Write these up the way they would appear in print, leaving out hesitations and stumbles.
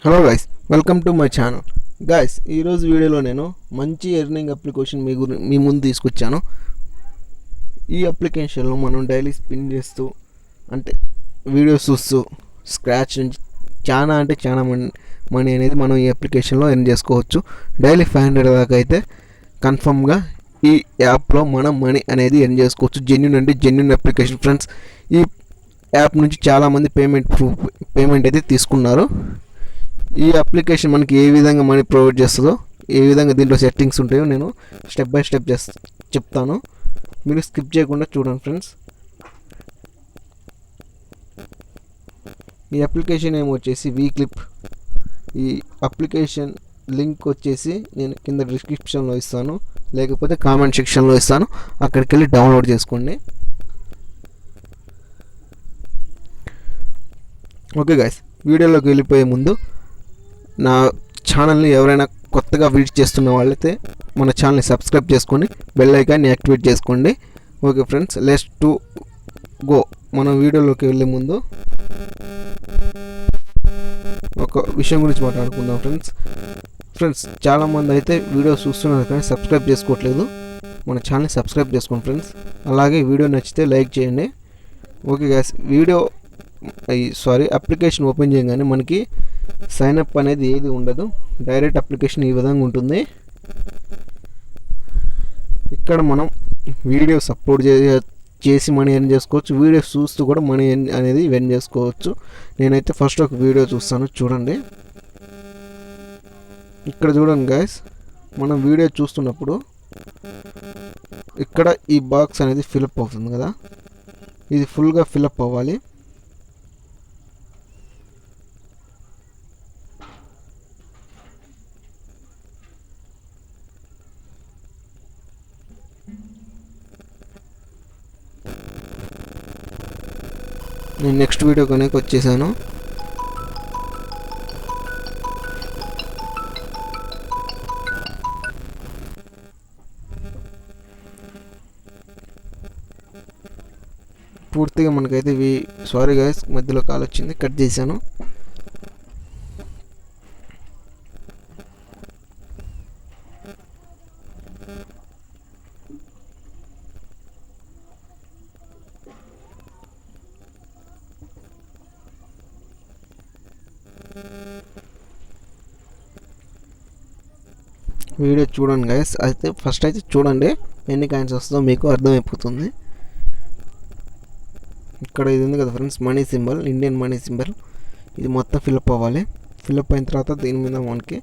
Hello guys, welcome to my channel. Guys, ఈరోజు వీడియోలో నేను మంచి ఎర్నింగ్ అప్లికేషన్ మీ ముందు తీసుకొచ్చాను. ఈ అప్లికేషన్లో మనం డైలీ స్పిన్ చేస్తూ అంటే వీడియోస్ చూస్తూ స్క్రాచ్ నుంచి చాలా మనీ అనేది మనం ఈ అప్లికేషన్లో ఎర్న్ చేసుకోవచ్చు. డైలీ 500 దాకా అయితే కన్ఫర్మ్గా ఈ యాప్లో మనం మనీ అనేది ఎర్న్ చేసుకోవచ్చు. Genuine application friends. ఈ యాప్ నుంచి చాలామంది పేమెంట్ అయితే తీసుకున్నారు. ఈ అప్లికేషన్ మనకి ఏ విధంగా మనీ ప్రొవైడ్ చేస్తుందో, ఏ విధంగా దీంట్లో సెట్టింగ్స్ ఉంటాయో నేను స్టెప్ బై స్టెప్ చెప్తాను. మీరు స్కిప్ చేయకుండా చూడండి ఫ్రెండ్స్. ఈ అప్లికేషన్ ఏమో వచ్చేసి వీక్లిప్. ఈ అప్లికేషన్ లింక్ వచ్చేసి నేను కింద డిస్క్రిప్షన్లో ఇస్తాను, లేకపోతే కామెంట్ సెక్షన్లో ఇస్తాను. అక్కడికి వెళ్ళి డౌన్లోడ్ చేసుకోండి. ఓకే గైస్, వీడియోలోకి వెళ్ళిపోయే ముందు నా ఛానల్ని ఎవరైనా కొత్తగా విజిట్ చేస్తున్న వాళ్ళైతే మన ఛానల్ని సబ్స్క్రైబ్ చేసుకొని బెల్ ఐకాన్ని యాక్టివేట్ చేసుకోండి. Okay friends, let's to go. మనం వీడియోలోకి వెళ్ళే ముందు ఒక విషయం గురించి మాట్లాడుకుందాం ఫ్రెండ్స్. చాలామంది అయితే వీడియోస్ చూస్తున్నారు కానీ సబ్స్క్రైబ్ చేసుకోవట్లేదు. మన ఛానల్ని సబ్స్క్రైబ్ చేసుకోండి ఫ్రెండ్స్. అలాగే వీడియో నచ్చితే లైక్ చేయండి. ఓకే గైస్, అప్లికేషన్ ఓపెన్ చేయగానే మనకి సైన్ అప్ అనేది ఏది ఉండదు. డైరెక్ట్ అప్లికేషన్ ఈ విధంగా ఉంటుంది. ఇక్కడ మనం వీడియోస్ అప్లోడ్ చేసి మనీ ఎర్న్ చేసుకోవచ్చు. వీడియోస్ చూస్తూ కూడా మనీ అనేది ఎర్న్ చేసుకోవచ్చు. నేనైతే ఫస్ట్ ఒక వీడియో చూస్తాను, చూడండి. ఇక్కడ చూడండి గైస్, మనం వీడియో చూస్తున్నప్పుడు ఇక్కడ ఈ బాక్స్ అనేది ఫిలప్ అవుతుంది కదా, ఇది ఫుల్గా ఫిలప్ అవ్వాలి. నేను నెక్స్ట్ వీడియో కొనేకి వచ్చేసాను. పూర్తిగా మనకైతే సారీ గైస్, మధ్యలో కాల్ వచ్చింది, కట్ చేశాను. వీడియో చూడండి గైస్. ఫస్ట్ అయితే చూడండి, ఎన్ని కాయిన్స్ వస్తుందో మీకు అర్థమైపోతుంది. ఇక్కడ ఇది ఉంది కదా friends, money symbol, Indian money symbol. ఇది మొత్తం ఫిలప్ అవ్వాలి. ఫిలప్ అయిన తర్వాత దీని మీద మనకి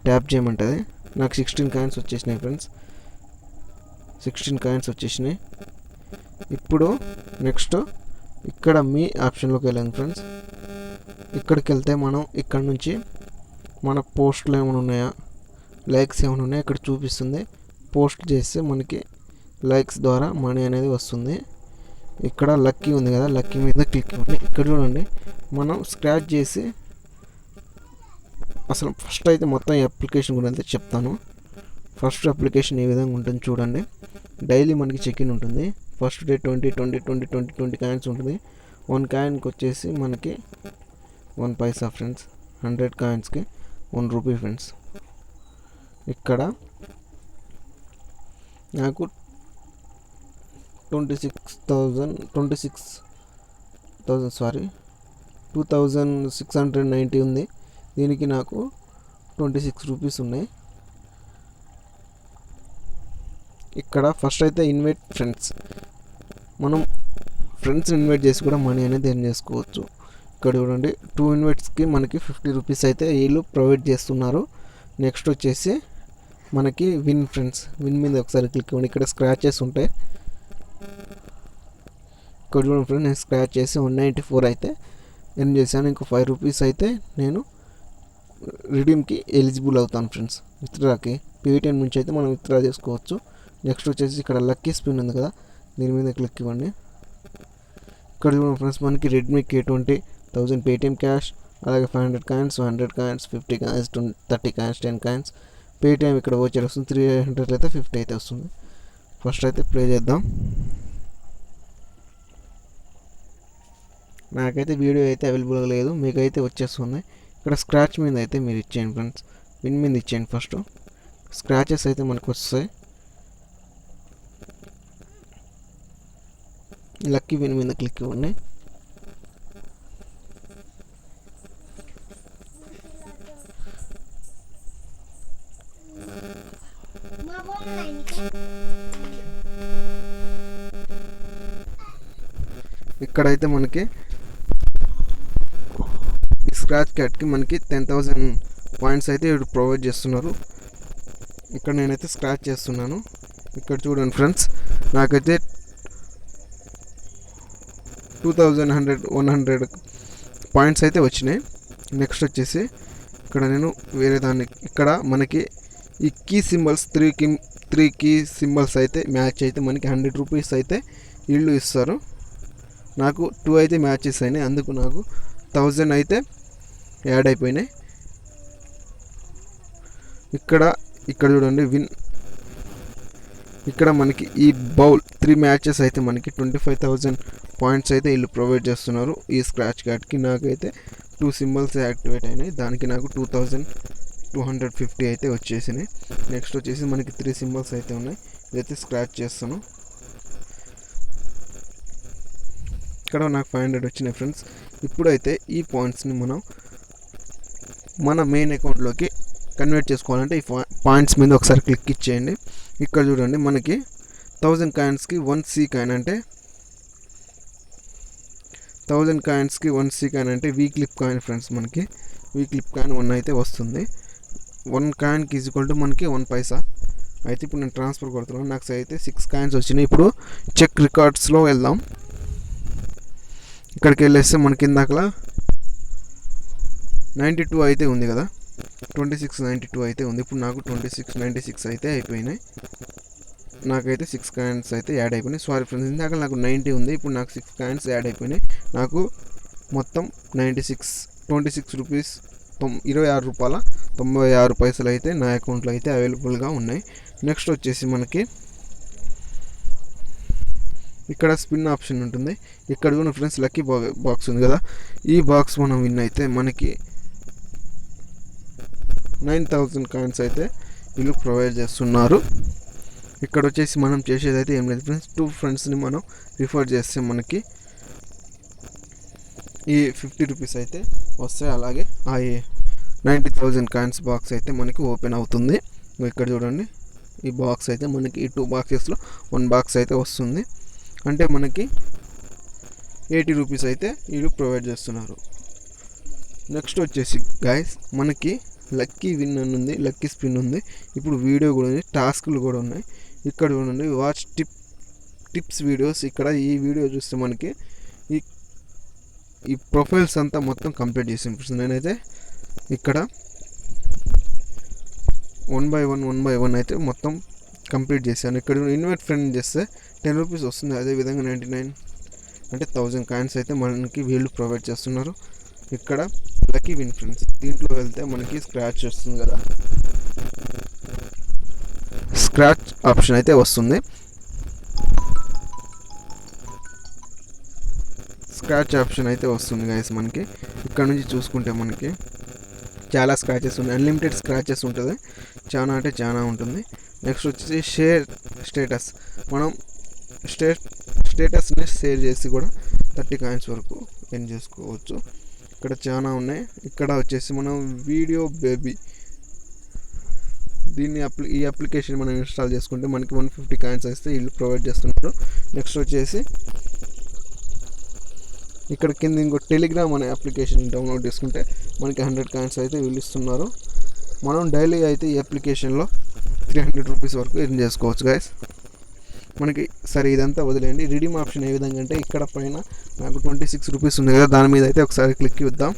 ట్యాప్ చేయమంటుంది. నాకు 16 కాయిన్స్ వచ్చేసినాయి ఫ్రెండ్స్, 16 కాయిన్స్ వచ్చేసినాయి. ఇప్పుడు నెక్స్ట్ ఇక్కడ మీ ఆప్షన్లోకి వెళ్ళండి ఫ్రెండ్స్. ఇక్కడికి వెళ్తే మనం ఇక్కడ నుంచి మన పోస్టులు ఏమైనా ఉన్నాయా, లైక్స్ ఏమైనా ఉన్నాయో ఇక్కడ చూపిస్తుంది. పోస్ట్ చేస్తే మనకి లైక్స్ ద్వారా మనీ అనేది వస్తుంది. ఇక్కడ లక్కీ ఉంది కదా, లక్కీ మీద క్లిక్ ఇవ్వండి. ఇక్కడ చూడండి, మనం స్క్రాచ్ చేసి అసలు ఫస్ట్ అయితే మొత్తం అప్లికేషన్ గురించి చెప్తాను. ఫస్ట్ అప్లికేషన్ ఈ విధంగా ఉంటుంది చూడండి. డైలీ మనకి చెక్-ఇన్ ఉంటుంది. ఫస్ట్ డే 20 కాయిన్స్ ఉంటుంది. 1 కాయిన్కి వచ్చేసి మనకి 1 పైసా ఫ్రెండ్స్. 100 కాయిన్స్కి 1 rupee friends. ఇక్కడ నాకు 2690 ఉంది. దీనికి నాకు 26 రూపీస్ ఉన్నాయి. ఇక్కడ ఫస్ట్ అయితే ఇన్వైట్ ఫ్రెండ్స్. మనం ఫ్రెండ్స్ని ఇన్వైట్ చేసి కూడా మనీ అనేది ఎర్న్ చేసుకోవచ్చు. ఇక్కడ చూడండి, 2 ఇన్వైట్స్కి మనకి 50 రూపీస్ అయితే వీళ్ళు ప్రొవైడ్ చేస్తున్నారు. నెక్స్ట్ వచ్చేసి మనకి విన్ ఫ్రెండ్స్. విన్ మీద ఒకసారి క్లిక్ ఇవ్వండి. ఇక్కడ స్క్రాచెస్ ఉంటాయి. ఇక్కడ చూడండి ఫ్రెండ్స్, నేను స్క్రాచ్ చేసి 194 అయితే ఎర్న్ చేశాను. ఇంకో 5 రూపీస్ అయితే నేను రిడీమ్కి ఎలిజిబుల్ అవుతాను ఫ్రెండ్స్. విత్డ్రాకి పేటిఎం నుంచి అయితే మనం విత్డ్రా చేసుకోవచ్చు. నెక్స్ట్ వచ్చేసి ఇక్కడ లక్కీ స్పిన్ ఉంది కదా, దీని మీద క్లిక్ ఇవ్వండి. ఇక్కడ చూడండి ఫ్రెండ్స్, మనకి రెడ్మీ K20 1000 పేటిఎం క్యాష్, అలాగే 500 coins, 100 coins, 50 coins, 30 coins, 10 coins. Paytm ఇక్కడ వచ్చేది వస్తుంది. 300 అయితే 50 అయితే వస్తుంది. ఫస్ట్ అయితే ప్లే చేద్దాం. నాకైతే వీడియో అయితే అవైలబుల్గా లేదు, మీకైతే వచ్చేస్తుంది. ఇక్కడ స్క్రాచ్ మీద అయితే మీరు ఇచ్చేయండి ఫ్రెండ్స్, విన్ మీద ఇచ్చేయండి. ఫస్ట్ స్క్రాచెస్ అయితే మనకు వస్తాయి. లక్కీ విన్ మీద క్లిక్ ఇవ్వండి. ఇక్కడైతే మనకి ఈ స్క్రాచ్ కార్డ్కి మనకి 10,000 పాయింట్స్ అయితే ఇప్పుడు ప్రొవైడ్ చేస్తున్నారు. ఇక్కడ నేనైతే స్క్రాచ్ చేస్తున్నాను. ఇక్కడ చూడండి ఫ్రెండ్స్, నాకైతే 2,100 పాయింట్స్ అయితే వచ్చినాయి. నెక్స్ట్ వచ్చేసి ఇక్కడ నేను వేరే దాన్ని, ఇక్కడ మనకి ఈ కీ సింబల్స్ 3 కీ సింబల్స్ అయితే మ్యాచ్ అయితే మనకి 100 రూపీస్ అయితే వీళ్ళు ఇస్తారు. నాకు 2 అయితే మ్యాచెస్ అయినాయి, అందుకు నాకు 1000 అయితే యాడ్ అయిపోయినాయి. ఇక్కడ చూడండి విన్, ఇక్కడ మనకి ఈ బౌల్ 3 మ్యాచెస్ అయితే మనకి 25,000 పాయింట్స్ అయితే వీళ్ళు ప్రొవైడ్ చేస్తున్నారు. ఈ స్క్రాచ్ కార్డ్కి నాకైతే 2 సింబల్స్ యాక్టివేట్ అయినాయి, దానికి నాకు 2,250 అయితే వచ్చేసినాయి. నెక్స్ట్ వచ్చేసి మనకి 3 సింబల్స్ అయితే ఉన్నాయి, ఇదైతే స్క్రాచ్ చేస్తాను. ఇక్కడ నాకు 500 వచ్చినాయి ఫ్రెండ్స్. ఇప్పుడైతే ఈ పాయింట్స్ని మనం మన మెయిన్ అకౌంట్లోకి కన్వర్ట్ చేసుకోవాలంటే ఈ పాయింట్స్ మీద ఒకసారి క్లిక్ ఇచ్చేయండి. ఇక్కడ చూడండి మనకి 1000 కాయిన్స్కి 1 C కాయిన్ అంటే 1000 కాయిన్స్కి 1 C కాయిన్ అంటే వీ క్లిప్ కాయిన్ ఫ్రెండ్స్. మనకి వీ క్లిప్ కాయిన్ 1 అయితే వస్తుంది. 1 కాయిన్కి ఈక్వల్ టు మనకి 1 పైసా అయితే. ఇప్పుడు నేను ట్రాన్స్ఫర్ కొడుతున్నాను, నాకు అయితే 6 కాయిన్స్ వచ్చినాయి. ఇప్పుడు చెక్ రికార్డ్స్లో వెళ్దాం. ఇక్కడికి వెళ్ళేస్తే మనకి ఇందాకలా 92 అయితే ఉంది కదా, 2692 అయితే ఉంది. ఇప్పుడు నాకు 2696 అయితే అయిపోయినాయి. నాకైతే 6 కాయిన్స్ అయితే యాడ్ అయిపోయినాయి. సారీ ఫ్రెండ్స్, ఇందాక నాకు 90 ఉంది, ఇప్పుడు నాకు 6 కాయిన్స్ యాడ్ అయిపోయినాయి. నాకు మొత్తం 26 రూపీస్ 26 రూపాయల 96 పైసలు అయితే నా అకౌంట్లో అయితే అవైలబుల్గా ఉన్నాయి. నెక్స్ట్ వచ్చేసి మనకి ఇక్కడ స్పిన్ ఆప్షన్ ఉంటుంది. ఇక్కడ కూడా ఫ్రెండ్స్ లక్కీ బాక్స్ ఉంది కదా, ఈ బాక్స్ మనం విన్ అయితే మనకి 9,000 కాయిన్స్ అయితే వీళ్ళు ప్రొవైడ్ చేస్తున్నారు. ఇక్కడ వచ్చేసి మనం చేసేది అయితే ఏం లేదు ఫ్రెండ్స్, 2 ఫ్రెండ్స్ని మనం రిఫర్ చేస్తే మనకి ఈ 50 రూపీస్ అయితే వస్తాయి. అలాగే ఆ 90,000 కాయిన్స్ బాక్స్ అయితే మనకి ఓపెన్ అవుతుంది. ఇక్కడ చూడండి, ఈ బాక్స్ అయితే మనకి ఈ 2 బాక్సెస్లో 1 బాక్స్ అయితే వస్తుంది. అంటే మనకి 80 రూపీస్ అయితే వీళ్ళు ప్రొవైడ్ చేస్తున్నారు. నెక్స్ట్ వచ్చేసి గైస్ మనకి లక్కీ విన్ అని ఉంది, లక్కీ స్పిన్ ఉంది, ఇప్పుడు వీడియో కూడా ఉంది, టాస్క్లు కూడా ఉన్నాయి. ఇక్కడ చూడండి వాచ్ టిప్స్ వీడియోస్. ఇక్కడ ఈ వీడియో చూస్తే మనకి ఈ ప్రొఫైల్స్ అంతా మొత్తం కంప్లీట్ చేసి నేనైతే ఇక్కడ 1 by 1 అయితే మొత్తం కంప్లీట్ చేశాను. ఇక్కడ ఇన్వైట్ ఫ్రెండ్ చేస్తే 10 రూపీస్ వస్తుంది. అదేవిధంగా 99 అంటే 1000 కాయిన్స్ అయితే మనకి వీళ్ళు ప్రొవైడ్ చేస్తున్నారు. ఇక్కడ లక్కీ విన్ ఫ్రెండ్స్, దీంట్లో వెళ్తే మనకి స్క్రాచ్ వస్తుంది కదా, స్క్రాచ్ ఆప్షన్ అయితే వస్తుంది. స్క్రాచ్ ఆప్షన్ అయితే వస్తుంది గైస్ మనకి. ఇక్కడ నుంచి చూసుకుంటే మనకి చాలా స్క్రాచెస్ ఉన్నాయి, అన్లిమిటెడ్ స్క్రాచెస్ ఉంటుంది, చాలా అంటే చాలా ఉంటుంది. నెక్స్ట్ వచ్చేసి షేర్ స్టేటస్, మనం స్టేటస్ని షేర్ చేసి కూడా 30 కాయిన్స్ వరకు ఎర్న్ చేసుకోవచ్చు. ఇక్కడ చాలా ఉన్నాయి. ఇక్కడ వచ్చేసి మనం వీడియో బేబీ, ఈ అప్లికేషన్ మనం ఇన్స్టాల్ చేసుకుంటే మనకి 150 కాయిన్స్ అయితే వీళ్ళు ప్రొవైడ్ చేస్తున్నారు. నెక్స్ట్ వచ్చేసి ఇక్కడ కింద ఇంకో టెలిగ్రామ్ అనే అప్లికేషన్ డౌన్లోడ్ చేసుకుంటే మనకి 100 కాయిన్స్ అయితే వీళ్ళు ఇస్తున్నారు. మనం డైలీ అయితే ఈ అప్లికేషన్లో 300 రూపీస్ వరకు ఎర్న్ చేసుకోవచ్చు గైస్. మనకి సరే ఇదంతా వదిలేయండి. రిడీమ్ ఆప్షన్ ఏ విధంగా అంటే ఇక్కడ పైన నాకు 26 రూపీస్ ఉంది కదా, దాని మీద అయితే ఒకసారి క్లిక్ ఇద్దాం.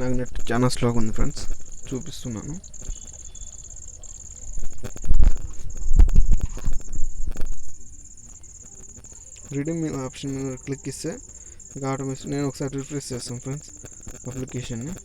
నాకు నెట్ చాలా స్లోగా ఉంది ఫ్రెండ్స్, చూపిస్తున్నాను. రిడీమ్ ఆప్షన్ మీద క్లిక్ ఇస్తే ఇక ఆటోమేషన్ నేను ఒకసారి రిఫ్రెష్ చేస్తాను ఫ్రెండ్స్ అప్లికేషన్ని.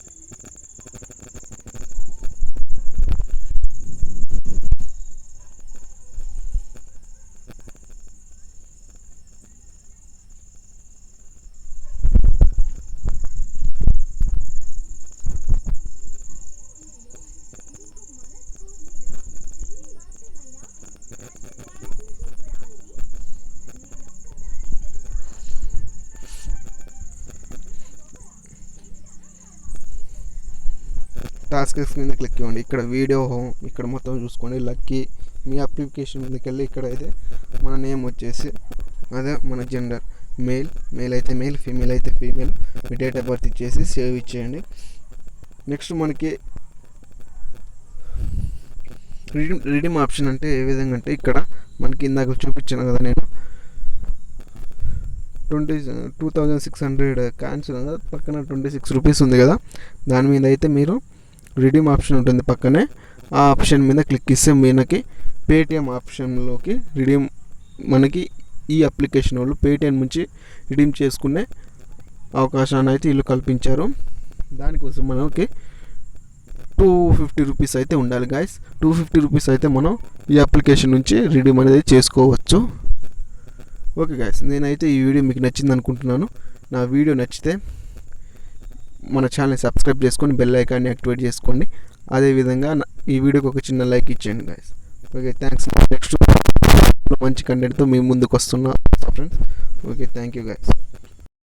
టాస్క్స్ మీద క్లిక్ ఇవ్వండి. ఇక్కడ వీడియో హోమ్ ఇక్కడ మొత్తం చూసుకోండి. లక్కీ మీ అప్లికేషన్ మీదకి వెళ్ళి ఇక్కడ అయితే మన నేమ్ వచ్చేసి అదే మన జెండర్ మేల్ అయితే మేల్, ఫీమేల్ అయితే female, me date of birth ఇచ్చేసి సేవ్ ఇచ్చేయండి. నెక్స్ట్ మనకి రిడీమ్ ఆప్షన్ అంటే ఏ విధంగా అంటే ఇక్కడ మనకి ఇందాక చూపించాను కదా నేను 2600 కాయిన్స్ కదా, పక్కన 26 రూపీస్ ఉంది కదా, దాని మీద అయితే మీరు రిడీమ్ ఆప్షన్ ఉంటుంది పక్కనే, ఆ ఆప్షన్ మీద క్లిక్ ఇస్తే మనకి పేటిఎం ఆప్షన్లోకి రిడీమ్ మనకి ఈ అప్లికేషన్ వాళ్ళు పేటిఎం నుంచి రిడీమ్ చేసుకునే అవకాశాన్ని అయితే వీళ్ళు కల్పించారు. దానికోసం మనకి 250 రూపీస్ అయితే ఉండాలి గాయస్. 250 రూపీస్ అయితే మనం ఈ అప్లికేషన్ నుంచి రిడీమ్ అనేది చేసుకోవచ్చు. ఓకే గాయస్, నేనైతే ఈ వీడియో మీకు నచ్చింది అనుకుంటున్నాను. నా వీడియో నచ్చితే మన ఛానల్ని సబ్స్క్రైబ్ చేసుకొని బెల్ ఐకాన్ని యాక్టివేట్ చేసుకోండి. అదేవిధంగా ఈ వీడియోకి ఒక చిన్న లైక్ ఇచ్చేయండి గాయస్. Okay, thanks. నెక్స్ట్ మంచి కంటెంట్తో మీ ముందుకు వస్తున్నా friends. Okay, thank you guys.